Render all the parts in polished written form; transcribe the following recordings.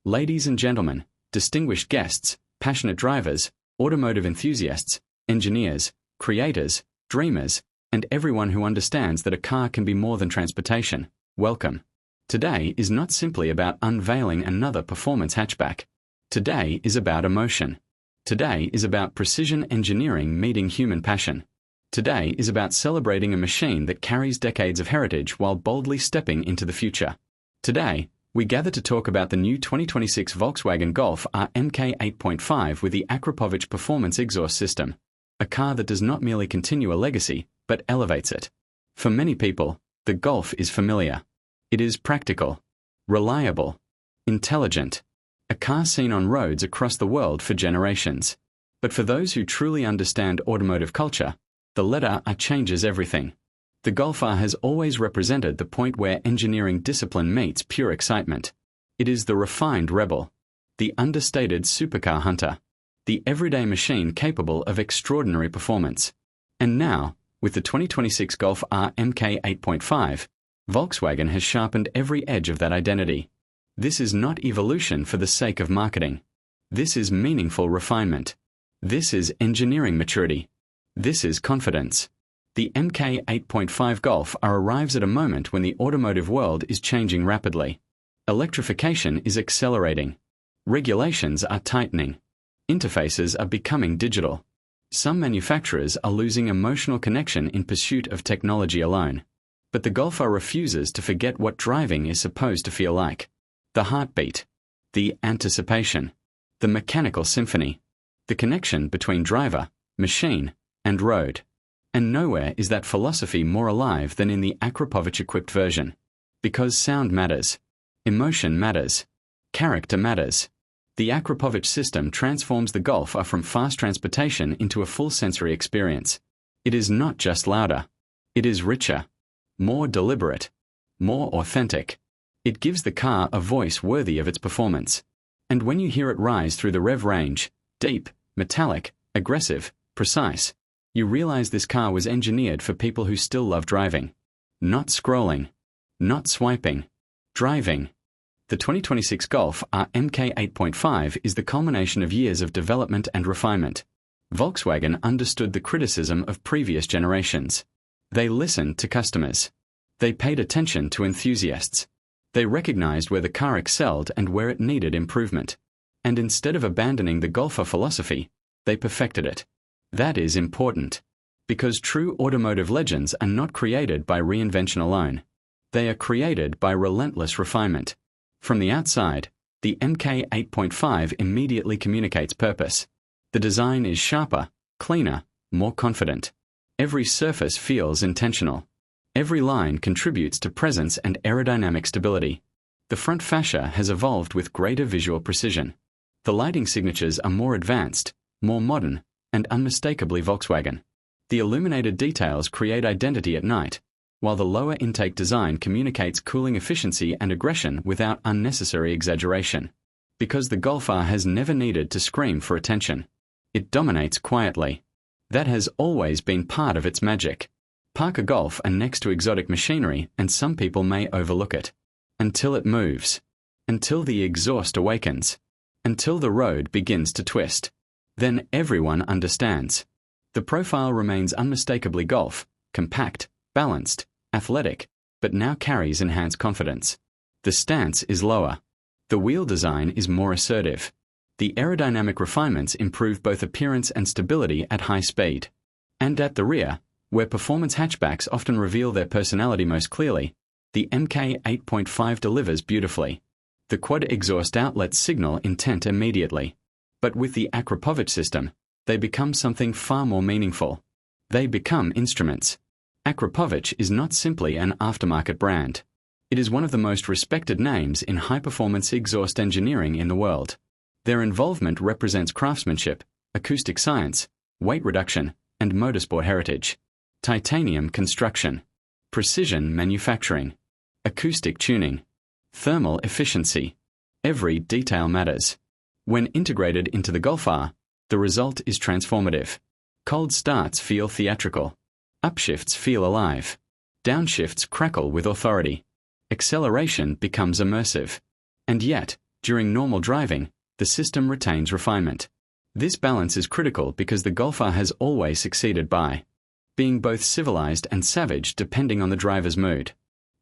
Ladies and gentlemen, distinguished guests, passionate drivers, automotive enthusiasts, engineers, creators, dreamers, and everyone who understands that a car can be more than transportation, welcome. Today is not simply about unveiling another performance hatchback. Today is about emotion. Today is about precision engineering meeting human passion. Today is about celebrating a machine that carries decades of heritage while boldly stepping into the future. Today, we gather to talk about the new 2026 Volkswagen Golf R MK8.5 with the Akrapovic Performance exhaust system. A car that does not merely continue a legacy, but elevates it. For many people, the Golf is familiar. It is practical, reliable, intelligent, a car seen on roads across the world for generations. But for those who truly understand automotive culture, the letter R changes everything. The Golf R has always represented the point where engineering discipline meets pure excitement. It is the refined rebel, the understated supercar hunter, the everyday machine capable of extraordinary performance. And now, with the 2026 Golf R MK8.5, Volkswagen has sharpened every edge of that identity. This is not evolution for the sake of marketing. This is meaningful refinement. This is engineering maturity. This is confidence. The MK8.5 Golf R arrives at a moment when the automotive world is changing rapidly. Electrification is accelerating. Regulations are tightening. Interfaces are becoming digital. Some manufacturers are losing emotional connection in pursuit of technology alone. But the Golf R refuses to forget what driving is supposed to feel like. The heartbeat, the anticipation, the mechanical symphony, the connection between driver, machine, and road. And nowhere is that philosophy more alive than in the Akrapovic-equipped version. Because sound matters, emotion matters, character matters. The Akrapovic system transforms the Golf R from fast transportation into a full sensory experience. It is not just louder. It is richer, more deliberate, more authentic. It gives the car a voice worthy of its performance. And when you hear it rise through the rev range, deep, metallic, aggressive, precise, you realize this car was engineered for people who still love driving. Not scrolling, not swiping, driving. The 2026 Golf R MK8.5 is the culmination of years of development and refinement. Volkswagen understood the criticism of previous generations. They listened to customers. They paid attention to enthusiasts. They recognized where the car excelled and where it needed improvement. And instead of abandoning the Golf R philosophy, they perfected it. That is important. Because true automotive legends are not created by reinvention alone. They are created by relentless refinement. From the outside, the MK8.5 immediately communicates purpose. The design is sharper, cleaner, more confident. Every surface feels intentional. Every line contributes to presence and aerodynamic stability. The front fascia has evolved with greater visual precision. The lighting signatures are more advanced, more modern, and unmistakably Volkswagen. The illuminated details create identity at night, while the lower intake design communicates cooling efficiency and aggression without unnecessary exaggeration. Because the Golf R has never needed to scream for attention. It dominates quietly. That has always been part of its magic. Park a Golf R next to exotic machinery and some people may overlook it. Until it moves. Until the exhaust awakens. Until the road begins to twist. Then everyone understands. The profile remains unmistakably Golf, compact, balanced, athletic, but now carries enhanced confidence. The stance is lower. The wheel design is more assertive. The aerodynamic refinements improve both appearance and stability at high speed. And at the rear, where performance hatchbacks often reveal their personality most clearly, the MK8.5 delivers beautifully. The quad exhaust outlets signal intent immediately. But with the Akrapovic system, they become something far more meaningful. They become instruments. Akrapovic is not simply an aftermarket brand. It is one of the most respected names in high-performance exhaust engineering in the world. Their involvement represents craftsmanship, acoustic science, weight reduction, and motorsport heritage. Titanium construction, precision manufacturing, acoustic tuning, thermal efficiency. Every detail matters. When integrated into the Golf R, the result is transformative. Cold starts feel theatrical. Upshifts feel alive. Downshifts crackle with authority. Acceleration becomes immersive. And yet, During normal driving, the system retains refinement. This balance is critical because the Golf R has always succeeded by being both civilized and savage depending on the driver's mood.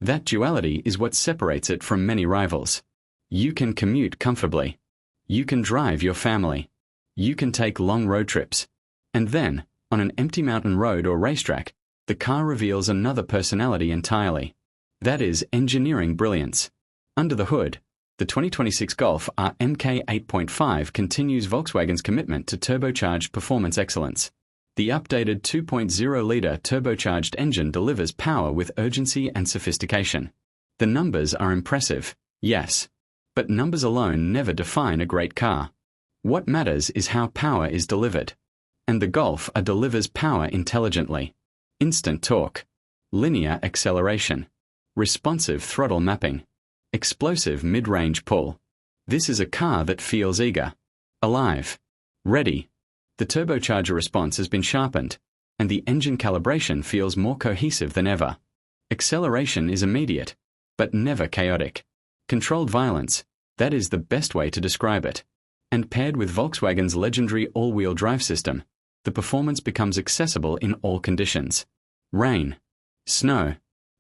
That duality is what separates it from many rivals. You can commute comfortably. You can drive your family. You can take long road trips. And then, on an empty mountain road or racetrack, the car reveals another personality entirely. That is engineering brilliance. Under the hood, the 2026 Golf R MK8 8.5 continues Volkswagen's commitment to turbocharged performance excellence. The updated 2.0-litre turbocharged engine delivers power with urgency and sophistication. The numbers are impressive, yes. But numbers alone never define a great car. What matters is how power is delivered. And the Golf R delivers power intelligently. Instant torque, linear acceleration, responsive throttle mapping, explosive mid-range pull. This is a car that feels eager, alive, ready. The turbocharger response has been sharpened, and the engine calibration feels more cohesive than ever. Acceleration is immediate, but never chaotic. Controlled violence, that is the best way to describe it. And paired with Volkswagen's legendary all-wheel drive system, the performance becomes accessible in all conditions. Rain, snow,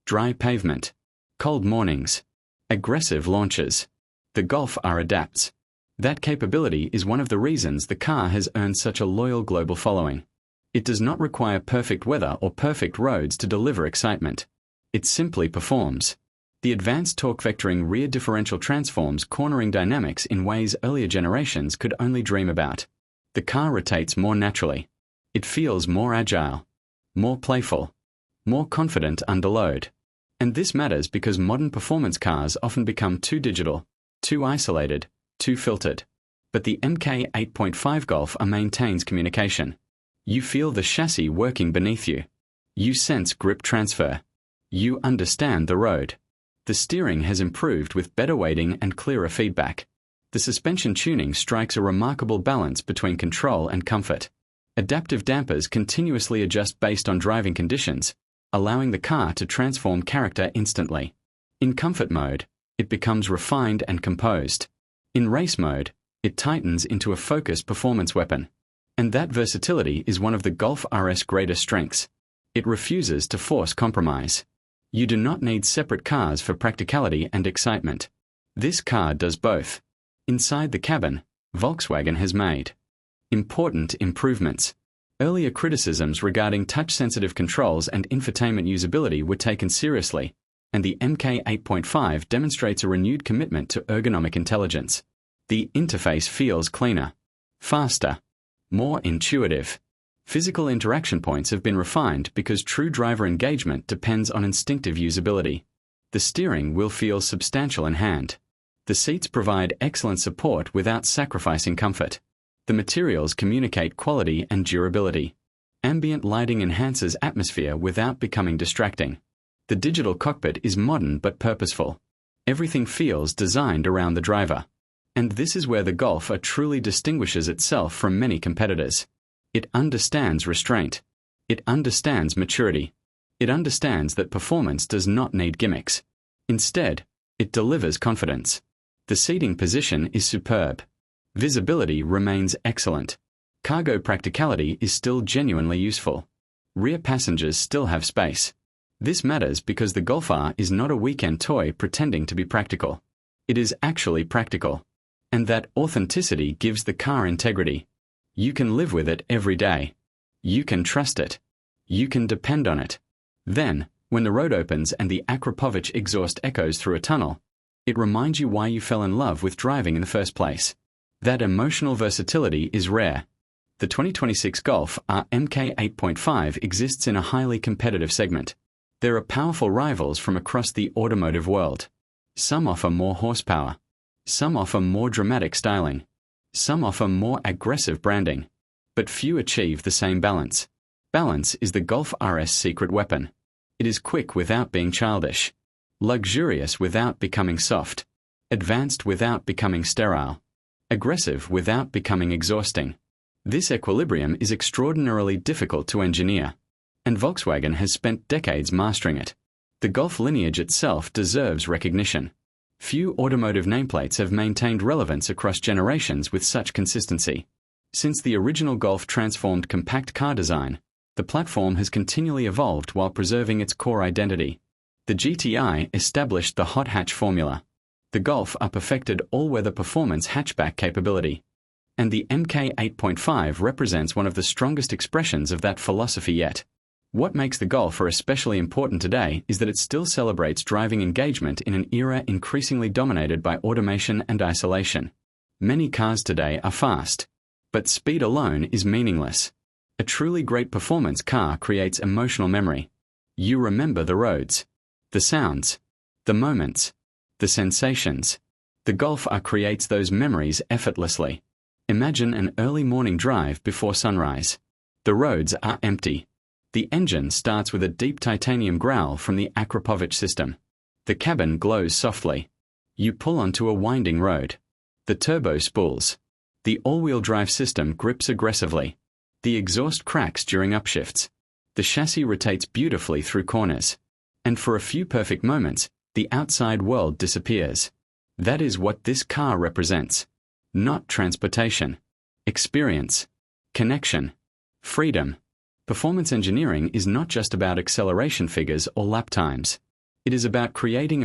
dry pavement, cold mornings, aggressive launches. The Golf R adapts. That capability is one of the reasons the car has earned such a loyal global following. It does not require perfect weather or perfect roads to deliver excitement. It simply performs. The advanced torque vectoring rear differential transforms cornering dynamics in ways earlier generations could only dream about. The car rotates more naturally. It feels more agile, more playful, more confident under load. And this matters because modern performance cars often become too digital, too isolated, too filtered. But the MK8 8.5 Golf R maintains communication. You feel the chassis working beneath you. You sense grip transfer. You understand the road. The steering has improved with better weighting and clearer feedback. The suspension tuning strikes a remarkable balance between control and comfort. Adaptive dampers continuously adjust based on driving conditions, allowing the car to transform character instantly. In comfort mode, it becomes refined and composed. In race mode, it tightens into a focused performance weapon. And that versatility is one of the Golf R's greatest strengths. It refuses to force compromise. You do not need separate cars for practicality and excitement. This car does both. Inside the cabin, Volkswagen has made important improvements. Earlier criticisms regarding touch-sensitive controls and infotainment usability were taken seriously, and the MK8 8.5 demonstrates a renewed commitment to ergonomic intelligence. The interface feels cleaner, faster, more intuitive. Physical interaction points have been refined because true driver engagement depends on instinctive usability. The steering wheel feels substantial in hand. The seats provide excellent support without sacrificing comfort. The materials communicate quality and durability. Ambient lighting enhances atmosphere without becoming distracting. The digital cockpit is modern but purposeful. Everything feels designed around the driver. And this is where the Golf R truly distinguishes itself from many competitors. It understands restraint. It understands maturity. It understands that performance does not need gimmicks. Instead, it delivers confidence. The seating position is superb. Visibility remains excellent. Cargo practicality is still genuinely useful. Rear passengers still have space. This matters because the Golf R is not a weekend toy pretending to be practical. It is actually practical. And that authenticity gives the car integrity. You can live with it every day. You can trust it. You can depend on it. Then, when the road opens and the Akrapovic exhaust echoes through a tunnel, it reminds you why you fell in love with driving in the first place. That emotional versatility is rare. The 2026 Golf R MK8 8.5 exists in a highly competitive segment. There are powerful rivals from across the automotive world. Some offer more horsepower. Some offer more dramatic styling. Some offer more aggressive branding. But few achieve the same balance. Balance is the Golf R's secret weapon. It is quick without being childish. Luxurious without becoming soft. Advanced without becoming sterile. Aggressive without becoming exhausting. This equilibrium is extraordinarily difficult to engineer. And Volkswagen has spent decades mastering it. The Golf lineage itself deserves recognition. Few automotive nameplates have maintained relevance across generations with such consistency. Since the original Golf transformed compact car design, the platform has continually evolved while preserving its core identity. The GTI established the hot hatch formula. The Golf perfected all-weather performance hatchback capability. And the MK8.5 represents one of the strongest expressions of that philosophy yet. What makes the Golf especially important today is that it still celebrates driving engagement in an era increasingly dominated by automation and isolation. Many cars today are fast, but speed alone is meaningless. A truly great performance car creates emotional memory. You remember the roads, the sounds, the moments, the sensations. The Golf creates those memories effortlessly. Imagine an early morning drive before sunrise. The roads are empty. The engine starts with a deep titanium growl from the Akrapovic system. The cabin glows softly. You pull onto a winding road. The turbo spools. The all-wheel drive system grips aggressively. The exhaust cracks during upshifts. The chassis rotates beautifully through corners. And for a few perfect moments, the outside world disappears. That is what this car represents. Not transportation. Experience. Connection. Freedom. Performance engineering is not just about acceleration figures or lap times. It is about creating a